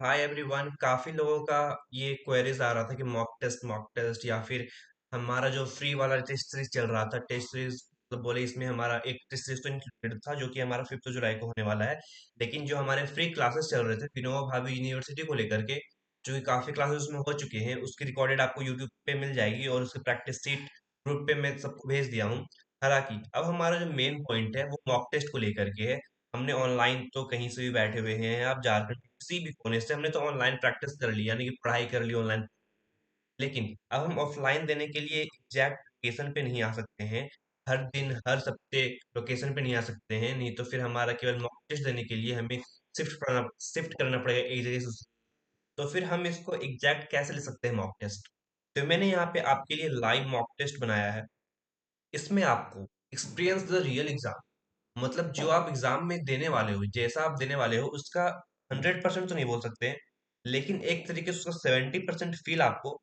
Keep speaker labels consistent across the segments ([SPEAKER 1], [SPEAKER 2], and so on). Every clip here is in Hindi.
[SPEAKER 1] Hi everyone. काफी लोगों का ये क्वेरीज आ रहा था कि मॉक टेस्ट या फिर हमारा जो फ्री वाला टेस्ट सीरीज चल रहा था टेस्ट सीरीज, मतलब बोले इसमें हमारा एक टेस्ट सीरीज तो इंक्लूडेड था जो कि हमारा 5 जुलाई को होने वाला है। लेकिन जो हमारे फ्री क्लासेस चल रहे थे विनोबा भावे यूनिवर्सिटी को लेकर के, जो कि काफी क्लासेस उसमें हो चुके हैं, उसकी रिकॉर्डेड आपको यूट्यूब पे मिल जाएगी और उसकी प्रैक्टिस सीट ग्रुप पे मैं सबको भेज दिया हूँ। हालांकि अब हमारा जो मेन पॉइंट है वो मॉक टेस्ट को लेकर के है। हमने ऑनलाइन तो कहीं से भी बैठे हुए हैं, आप झारखंड के किसी भी कोने से हमने तो ऑनलाइन प्रैक्टिस कर ली, यानी कि पढ़ाई कर ली ऑनलाइन। लेकिन अब हम ऑफलाइन देने के लिए एग्जैक्ट लोकेशन पे नहीं आ सकते हैं। हर दिन हर हफ्ते लोकेशन पे नहीं आ सकते हैं, नहीं तो फिर हमारा केवल मॉक टेस्ट देने के लिए हमें शिफ्ट करना पड़ेगा एक जगह से तो फिर हम इसको एग्जैक्ट कैसे ले सकते हैं मॉक टेस्ट। तो मैंने यहाँ पे आपके लिए लाइव मॉक टेस्ट बनाया है। इसमें आपको एक्सपीरियंस द रियल एग्जाम, मतलब जो आप एग्जाम में देने वाले हो, जैसा आप देने वाले हो उसका 100% तो नहीं बोल सकते हैं, लेकिन एक तरीके से उसका 70% फील आपको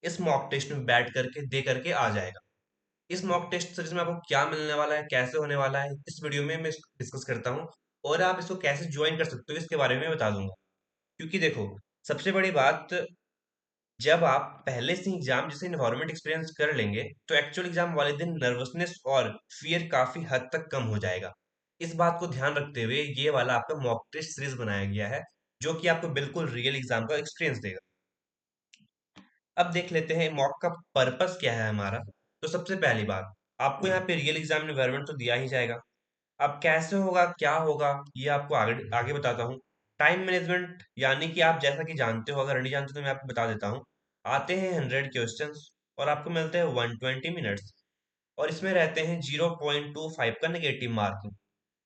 [SPEAKER 1] इस मॉक टेस्ट में बैठ करके दे करके आ जाएगा। इस मॉक टेस्ट सीरीज में आपको क्या मिलने वाला है, कैसे होने वाला है, इस वीडियो में मैं डिस्कस करता हूँ। और आप इसको कैसे ज्वाइन कर सकते हो इसके बारे में बता दूंगा। क्योंकि देखो, सबसे बड़ी बात, जब आप पहले से एग्जाम जैसे इन्वायरमेंट एक्सपीरियंस कर लेंगे तो एक्चुअल एग्जाम वाले दिन नर्वसनेस और फियर काफी हद तक कम हो जाएगा। इस बात को ध्यान रखते हुए ये वाला आपका मॉक टेस्ट सीरीज बनाया गया है, जो कि आपको बिल्कुल रियल एग्जाम का एक्सपीरियंस देगा। अब देख लेते हैं मॉक का पर्पस क्या है हमारा। तो सबसे पहली बात, आपको यहाँ पे रियल एग्जाम इन्वायरमेंट तो दिया ही जाएगा। अब कैसे होगा, क्या होगा, ये आपको आगे आगे बताता हूँ। टाइम मैनेजमेंट, यानी कि आप जैसा कि जानते हो, अगर नहीं जानते तो मैं आपको बता देता हूँ। आते हैं 100 क्वेश्चंस और आपको मिलते हैं 120 मिनट्स, और इसमें रहते हैं 0.25 का नेगेटिव मार्किंग।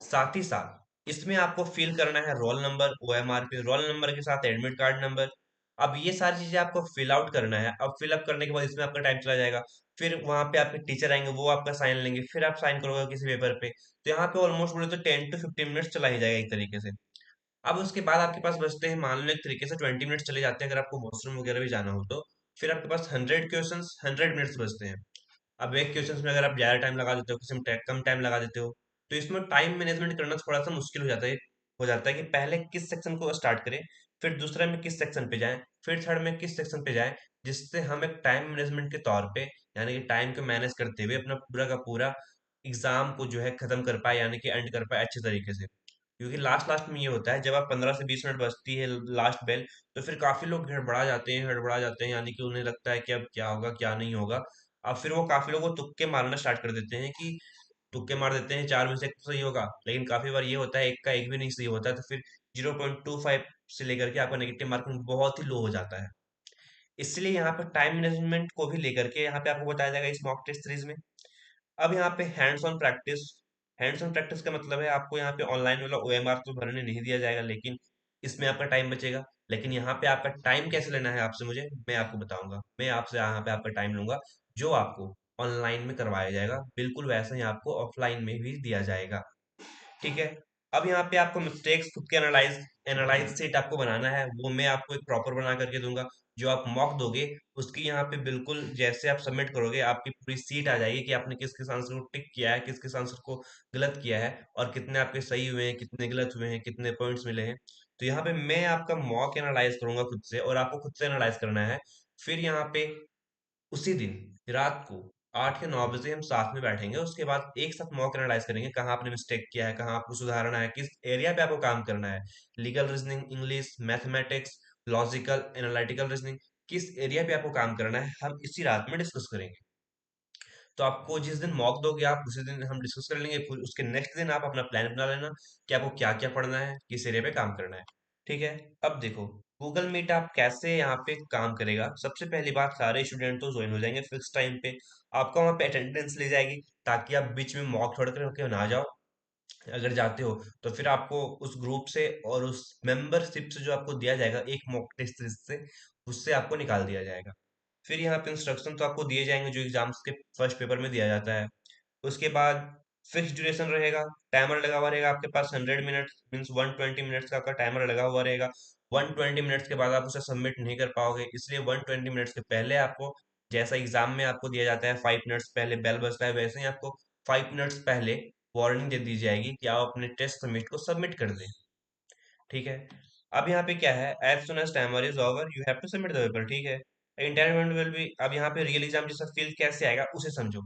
[SPEAKER 1] साथ ही साथ इसमें आपको फिल करना है रोल नंबर, ओएमआर पे रोल नंबर के साथ एडमिट कार्ड नंबर। अब ये सारी चीजें आपको फिल आउट करना है। अब फिल अप करने के बाद इसमें आपका टाइम चला जाएगा। फिर वहां पे आपके टीचर आएंगे, वो आपका साइन लेंगे, फिर आप साइन करोगे किसी पेपर पे। तो यहाँ पे ऑलमोस्ट बोले तो 10 to 15 मिनट्स चला ही जाएगा एक तरीके से। अब उसके बाद आपके पास बचते हैं, मान लो एक तरीके से 20 मिनट्स चले जाते हैं अगर आपको वॉशरूम वगैरह भी जाना हो तो। फिर आपके पास 100 क्वेश्चन, 100 मिनट्स बचते हैं। अब एक क्वेश्चन में अगर आप ज्यादा टाइम लगा देते हो, किसी में कम टाइम लगा देते हो, तो इसमें टाइम मैनेजमेंट करना थोड़ा सा मुश्किल हो जाता है कि पहले किस सेक्शन को स्टार्ट करें, फिर दूसरे में किस सेक्शन पे जाएं, फिर थर्ड में किस सेक्शन पे जाएं, जिससे हम एक टाइम मैनेजमेंट के तौर पे, यानी कि टाइम को मैनेज करते हुए अपना पूरा का पूरा एग्जाम को जो है खत्म कर पाए, यानी कि एंड कर पाए अच्छे तरीके से। क्योंकि लास्ट लास्ट में ये होता है, जब आप 15 से 20 मिनट बचती है लास्ट बेल, तो फिर काफी लोग हड़बड़ा जाते हैं, यानी कि उन्हें लगता है कि अब क्या होगा क्या नहीं होगा। अब फिर वो काफी लोग वो तुक्के मारना स्टार्ट कर देते हैं कि तुक्के मार देते हैं, चार में से एक तो सही होगा, लेकिन काफी बार ये होता है एक का एक भी नहीं सही होता है, तो फिर 0.25 से लेकर के आपका नेगेटिव मार्किंग बहुत ही लो हो जाता है। इसलिए यहाँ पर टाइम मैनेजमेंट को भी लेकर के यहाँ पे आपको बताया जाएगा इस मॉक टेस्ट सीरीज में। अब यहाँ पे हैंड्स ऑन प्रैक्टिस का मतलब है आपको यहाँ पे ऑनलाइन वाला ओएमआर तो भरने नहीं दिया जाएगा, लेकिन इसमें आपका टाइम बचेगा। लेकिन यहाँ पे आपका टाइम कैसे लेना है आपसे, मुझे मैं आपको बताऊंगा। मैं आपसे यहाँ पे आपका टाइम लूंगा, जो आपको ऑनलाइन में करवाया जाएगा बिल्कुल वैसा ही आपको ऑफलाइन में भी दिया जाएगा। ठीक है। अब यहाँ पे आपको मिस्टेक्स खुद के एनालाइज एनालाइज सीट आपको बनाना है, वो मैं आपको एक प्रॉपर बना करके दूंगा। जो आप मॉक दोगे उसकी यहाँ पे बिल्कुल जैसे आप सबमिट करोगे आपकी पूरी सीट आ जाएगी कि आपने किस किस आंसर को टिक किया है, किस किस आंसर को गलत किया है, और कितने आपके सही हुए हैं, कितने गलत हुए हैं, कितने पॉइंट्स मिले हैं। तो यहाँ पे मैं आपका मॉक एनालाइज करूंगा खुद से, और आपको खुद से एनालाइज करना है। फिर यहाँ पे उसी दिन रात को 8 या 9 बजे हम साथ में बैठेंगे, उसके बाद एक साथ मॉक एनालाइज करेंगे कहाँ आपने मिस्टेक किया है, कहाँ आपको सुधारना है, किस एरिया पे आपको काम करना है। Legal reasoning, English, mathematics, logical analytical reasoning, किस एरिया पे आपको काम करना है, हम इसी रात में डिस्कस करेंगे। तो आपको जिस दिन मॉक दोगे आप उसी दिन हम डिस्कस कर लेंगे, फिर उसके नेक्स्ट दिन आप अपना प्लान बना लेना कि आपको क्या क्या पढ़ना है, किस एरिया पे काम करना है। ठीक है। अब देखो, गूगल मीट आप कैसे यहाँ पे काम करेगा। सबसे पहली बात, सारे स्टूडेंट तो ज्वाइन हो जाएंगे फिक्स टाइम पे। आपका वहाँ पे अटेंडेंस ली जाएगी, ताकि आप बीच में मॉक छोड़ कर ना जाओ। अगर जाते हो तो फिर आपको उस ग्रुप से और उस मेंबरशिप से जो आपको दिया जाएगा एक मॉक टेस्ट से, उससे आपको निकाल दिया जाएगा। फिर यहाँ पे इंस्ट्रक्शन तो आपको दिए जाएंगे जो एग्जाम्स के फर्स्ट पेपर में दिया जाता है। उसके बाद फिक्स ड्यूरेशन रहेगा, टाइमर लगा हुआ रहेगा आपके पास। 100 मिनट्स मीन्स 120 मिनट्स का आपका टाइमर लगा हुआ रहेगा। 120 मिनट्स के बाद आप उसे सबमिट नहीं कर पाओगे, इसलिए 120 मिनट्स के पहले आपको, जैसा एग्जाम में आपको दिया जाता है 5 मिनट्स पहले बेल बजता है, वैसे ही आपको 5 मिनट्स पहले वार्निंग दे दी जाएगी कि आप अपने टेस्ट सबमिट को सबमिट कर दें। ठीक है। अब यहाँ पे क्या है, as soon as timer is over you have to submit the paper, ठीक है। इंटरव्यू विल बी, अब यहाँ पे रियल एग्जाम जैसा फील कैसे आएगा उसे समझो।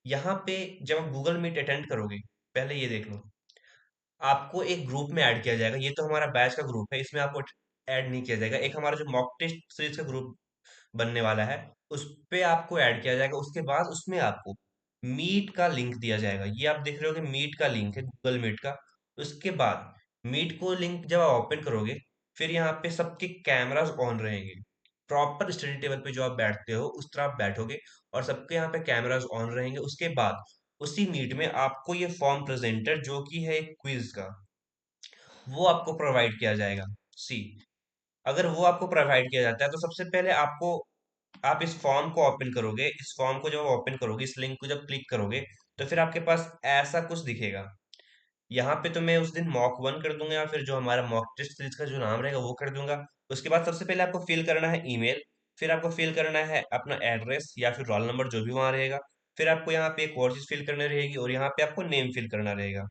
[SPEAKER 1] यहाँ पे जब आप गूगल मीट अटेंड करोगे, पहले ये देख लो, आपको एक ग्रुप में ऐड किया जाएगा। ये तो हमारा बैच का ग्रुप है, इसमें आपको ऐड नहीं किया जाएगा। एक हमारा जो मॉक टेस्ट सीरीज का ग्रुप बनने वाला है, उस पे आपको ऐड किया जाएगा। उसके बाद उसमें आपको मीट का लिंक दिया जाएगा। ये आप देख रहे हो कि मीट का लिंक है, गूगल मीट का। उसके बाद मीट को लिंक जब आप ओपन करोगे, फिर यहाँ पे सबके कैमरास ऑन रहेंगे। प्रॉपर स्टडी टेबल पे जो आप बैठते हो उस तरह आप बैठोगे, और सबके यहाँ पे कैमरास ऑन रहेंगे। उसके बाद उसी मीट में आपको ये फॉर्म प्रेजेंटर, जो कि है एक क्विज का, वो आपको प्रोवाइड किया जाएगा। सी, अगर वो आपको प्रोवाइड किया जाता है तो सबसे पहले आपको, आप इस फॉर्म को ओपन करोगे। इस फॉर्म को जब आप ओपन करोगे, इस लिंक को जब क्लिक करोगे, तो फिर आपके पास ऐसा कुछ दिखेगा। यहाँ पे तो मैं उस दिन मॉक वन कर दूंगा, या फिर जो हमारा मॉक टेस्ट सीरीज का जो नाम रहेगा वो कर दूंगा। उसके बाद सबसे पहले आपको फिल करना है ईमेल, फिर आपको फिल करना है अपना एड्रेस या फिर रोल नंबर जो भी वहाँ रहेगा। फिर आपको यहाँ पे एक और चीज फिल करनी रहेगी, और यहाँ पे आपको नेम फिल करना रहेगा।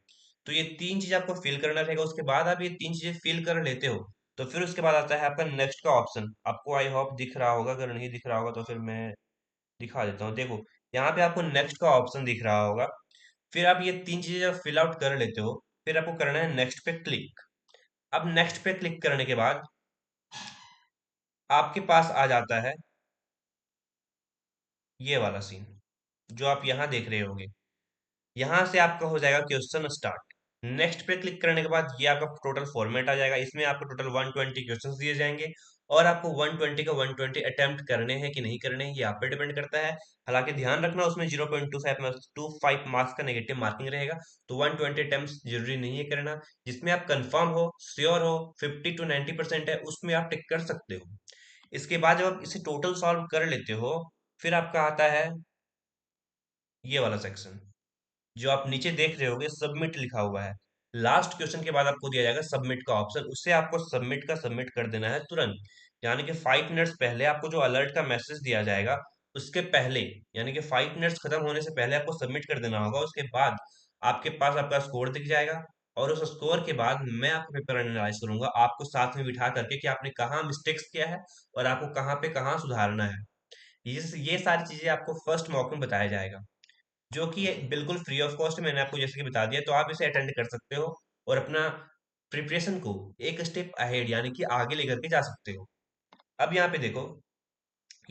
[SPEAKER 1] तो ये तीन चीज आपको फिल करना रहेगा। उसके बाद आप ये तीन चीजें फिल कर लेते हो, तो फिर उसके बाद आता है आपका नेक्स्ट का ऑप्शन। आपको आई होप दिख रहा होगा, अगर नहीं दिख रहा होगा तो फिर मैं दिखा देता हूँ। देखो, यहाँ पे आपको नेक्स्ट का ऑप्शन दिख रहा होगा। फिर आप ये तीन चीजें जब फिल आउट कर लेते हो, फिर आपको करना है नेक्स्ट पे क्लिक। अब नेक्स्ट पे क्लिक करने के बाद आपके पास आ जाता है ये वाला सीन, जो आप यहाँ देख रहे होगे। यहाँ से आपका हो जाएगा क्वेश्चन स्टार्ट। नेक्स्ट पे क्लिक करने के बाद ये आपका टोटल फॉर्मेट आ जाएगा। इसमें आपको टोटल 120 क्वेश्चंस दिए जाएंगे, और आपको 120 का 120 अटेम्प्ट करने हैं कि नहीं करने हैं, ये आप पे डिपेंड करता है। हालांकि ध्यान रखना, उसमें 0.25 मार्क्स का नेगेटिव मार्किंग रहेगा। तो 120 अटेम्प्ट जरूरी नहीं है करना। जिसमें आप कंफर्म हो, श्योर हो, 50 to 90% है, उसमें आप टिक कर सकते हो। इसके बाद जब आप इसे टोटल सॉल्व कर लेते हो, फिर आपका आता है ये वाला सेक्शन, जो आप नीचे देख रहे होगे सबमिट लिखा हुआ है। लास्ट क्वेश्चन के बाद आपको दिया जाएगा सबमिट का ऑप्शन। उससे आपको सबमिट कर देना है तुरंत। यानी कि 5 मिनट्स पहले आपको जो अलर्ट का मैसेज दिया जाएगा, उसके पहले, यानी कि 5 मिनट्स खत्म होने से पहले आपको सबमिट कर देना होगा। उसके बाद आपके पास आपका स्कोर दिख जाएगा, और उस स्कोर के बाद मैं आपका पेपर एनालाइज करूंगा, आपको साथ में बिठा करके, कि आपने कहाँ मिस्टेक्स किया है और आपको कहाँ पे कहाँ सुधारना है। ये सारी चीजें आपको फर्स्ट मॉक में बताया जाएगा, जो कि बिल्कुल फ्री ऑफ कॉस्ट मैंने आपको जैसे कि बता दिया। तो आप इसे अटेंड कर सकते हो, और अपना प्रिपरेशन को एक स्टेप अहेड, यानी कि आगे लेकर के जा सकते हो। अब यहाँ पे देखो,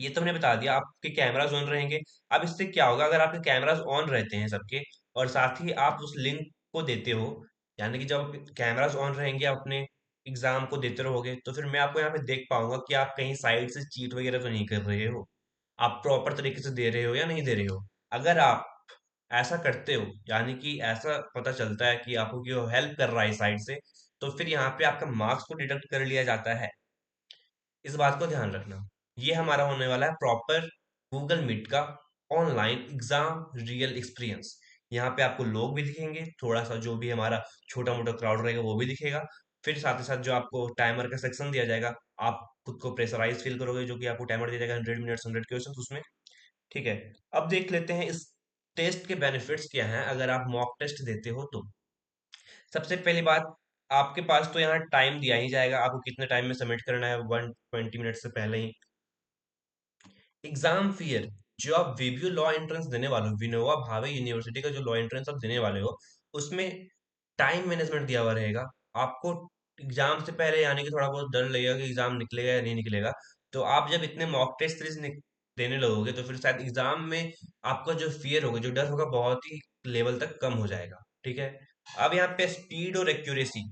[SPEAKER 1] ये तो मैंने बता दिया आपके कैमरास ऑन रहेंगे। अब इससे क्या होगा, अगर आपके कैमरास ऑन रहते हैं सबके, और साथ ही आप उस लिंक को देते हो, यानी कि जब कैमरास ऑन रहेंगे, आप अपने एग्जाम को देते रहोगे, तो फिर मैं आपको यहाँ पे देख पाऊंगा कि आप कहीं साइड से चीट वगैरह तो नहीं कर रहे हो, आप प्रॉपर तरीके से दे रहे हो या नहीं दे रहे हो। अगर आप ऐसा करते हो, यानी कि ऐसा पता चलता है कि आपको कि वो हेल्प कर रहा है साइड से, तो फिर यहाँ पे आपका मार्क्स को डिडक्ट कर लिया जाता है। इस बात को ध्यान रखना। ये हमारा होने वाला है प्रॉपर गूगल मीट का ऑनलाइन एग्जाम रियल एक्सपीरियंस। यहाँ पे आपको लोग भी दिखेंगे, थोड़ा सा जो भी हमारा छोटा मोटा क्राउड रहेगा वो भी दिखेगा। फिर साथ ही साथ जो आपको टाइमर का सेक्शन दिया जाएगा, आप खुद को प्रेशराइज फील करोगे, जो कि आपको टाइमर दिया जाएगा 100 मिनट्स 100 क्वेश्चन उसमें, ठीक है। अब देख लेते हैं इस टेस्ट के बेनिफिट्स क्या हैं अगर आप मॉक टेस्ट देते हो तो। सबसे पहली बात, आपके पास तो यहाँ टाइम दिया ही जाएगा, आपको कितने टाइम में सबमिट करना है, 120 मिनट से पहले ही। एग्जाम फियर, जो आप वीव्यू लॉ एंट्रेंस देने वाले हो, विनोवा भावे यूनिवर्सिटी का जो लॉ एंट्रेंस आप देने वाले हो, उसमें टाइम मैनेजमेंट दिया हुआ रहेगा। आपको एग्जाम से पहले, यानी कि थोड़ा बहुत डर लगेगा कि एग्जाम निकलेगा या नहीं निकलेगा। तो आप जब इतने मॉक टेस्ट सीरीज देने लगोगे, तो फिर शायद एग्जाम में आपका जो फियर होगा, जो डर होगा, बहुत ही लेवल तक कम हो जाएगा, ठीक है। अब यहाँ पे स्पीड और एक्यूरेसी।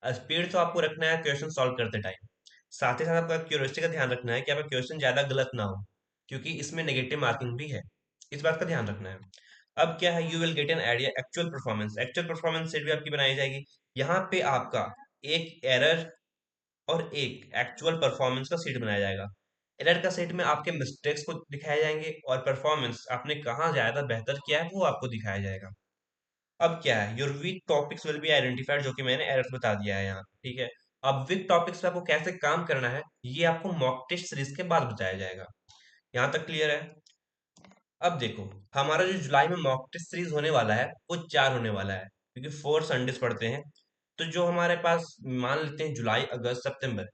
[SPEAKER 1] स्पीड तो आपको रखना है क्वेश्चन सॉल्व करते टाइम, साथ ही साथ आपका क्यूरियोसिटी का ध्यान रखना है कि आपका क्वेश्चन ज्यादा गलत ना हो, क्योंकि इसमें नेगेटिव मार्किंग भी है। इस बात का ध्यान रखना है। अब क्या है, you will get an idea actual performance. Actual performance set भी आपकी बनाई जाएगी। यहाँ पे आपका एक एरर और एक एक्चुअल परफॉर्मेंस का सेट बनाया जाएगा। एरर का सेट में आपके मिस्टेक्स को दिखाए जाएंगे, और परफॉर्मेंस आपने कहाँ ज्यादा बेहतर किया है वो आपको दिखाया जाएगा। अब क्या है, your weak topics will be identified, जो कि मैंने एरर बता दिया है यहाँ, ठीक है। अब वीक टॉपिक्स पे आपको कैसे काम करना है, ये आपको मॉक टेस्ट सीरीज के बाद बताया जाएगा। यहाँ तक क्लियर है। अब देखो, हमारा जो जुलाई में मॉक टेस्ट सीरीज होने वाला है वो 4 होने वाला है, क्योंकि 4 संडेज पड़ते हैं। तो जो हमारे पास मान लेते हैं जुलाई अगस्त सितंबर,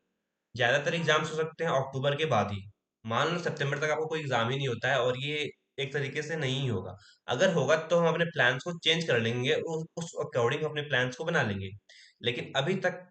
[SPEAKER 1] ज्यादातर एग्जाम्स हो सकते हैं अक्टूबर के बाद ही। मान लो सितंबर तक आपको कोई एग्जाम ही नहीं होता है, और ये एक तरीके से नहीं होगा। अगर होगा तो हम अपने प्लान्स को चेंज कर लेंगे, उस अकॉर्डिंग अपने प्लान्स को बना लेंगे। लेकिन अभी तक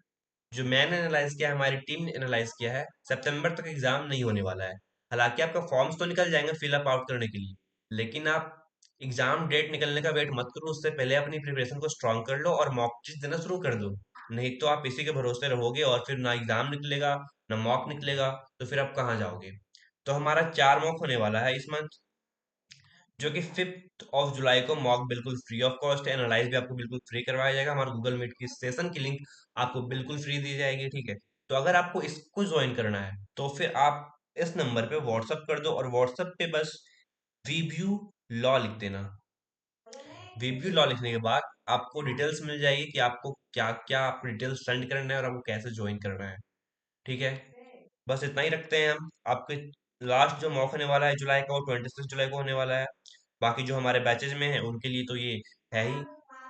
[SPEAKER 1] जो मैंने एनालाइज किया है, हमारी टीम ने एनालाइज किया है, सितंबर तक एग्जाम नहीं होने वाला है। हालांकि आपका फॉर्म्स तो निकल जाएंगे फिलअप आउट करने के लिए, लेकिन आप एग्जाम डेट निकलने का वेट मत करो, उससे पहले अपनी प्रिपरेशन को स्ट्रांग कर लो और मॉक टेस्ट देना शुरू कर दो। नहीं तो आप इसी के भरोसे रहोगे और फिर ना एग्जाम निकलेगा ना मॉक निकलेगा, तो फिर आप कहाँ जाओगे। तो हमारा 4 मॉक होने वाला है इस मंथ, जो कि 5 जुलाई को मॉक बिल्कुल फ्री ऑफ कॉस्ट है। एनालाइज भी आपको बिल्कुल फ्री करवाया जाएगा, हमारे गूगल मीट की सेशन की लिंक आपको बिल्कुल फ्री दी जाएगी, ठीक है। तो अगर आपको इसको ज्वाइन करना है तो फिर आप इस नंबर पे व्हाट्सअप कर दो, और व्हाट्सअप पे बस वीव्यू लॉ लिख देना। वीव्यू लॉ लिखने के बाद आपको डिटेल्स मिल जाएगी कि आपको क्या क्या आपको डिटेल्स सेंड करना है और आपको कैसे ज्वाइन करना है, ठीक है। बस इतना ही रखते हैं हम। आपके लास्ट जो मॉक होने वाला है जुलाई का, वो 26 जुलाई को होने वाला है। बाकी जो हमारे बैचेज में है उनके लिए तो ये है ही,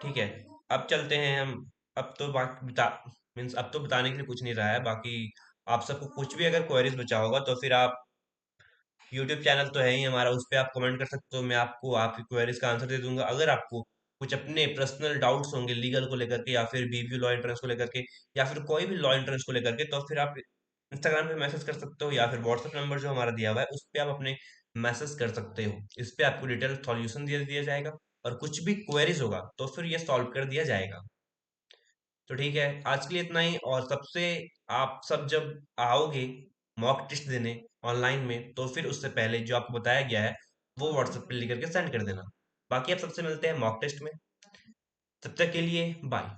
[SPEAKER 1] ठीक है। अब चलते हैं हम। अब तो बाकी बता मीन्स अब तो बताने के लिए कुछ नहीं रहा है बाकी। आप सबको कुछ भी अगर क्वेरीज बचा होगा तो फिर आप, यूट्यूब चैनल तो है ही हमारा, उस पर आप कमेंट कर सकते हो, मैं आपको आपकी क्वेरीज का आंसर दे दूंगा। अगर आपको कुछ अपने पर्सनल डाउट्स होंगे लीगल को लेकर के, या फिर बीबीयू लॉ एंट्रेंस को लेकर के, या फिर कोई भी लॉ एंट्रेंस को लेकर के, तो फिर आप इंस्टाग्राम पे मैसेज कर सकते हो, या फिर व्हाट्सएप नंबर जो हमारा दिया हुआ है उस पर आप अपने मैसेज कर सकते हो। इस पे आपको डिटेल सॉल्यूशन दिया जाएगा, और कुछ भी क्वेरीज होगा तो फिर ये सॉल्व कर दिया जाएगा। तो ठीक है, आज के लिए इतना ही। और सबसे, आप सब जब आओगे मॉक टेस्ट देने ऑनलाइन में, तो फिर उससे पहले जो आपको बताया गया है वो व्हाट्सएप पे लिख करके सेंड कर देना। बाकी आप सबसे मिलते हैं मॉक टेस्ट में। तब तक के लिए बाय।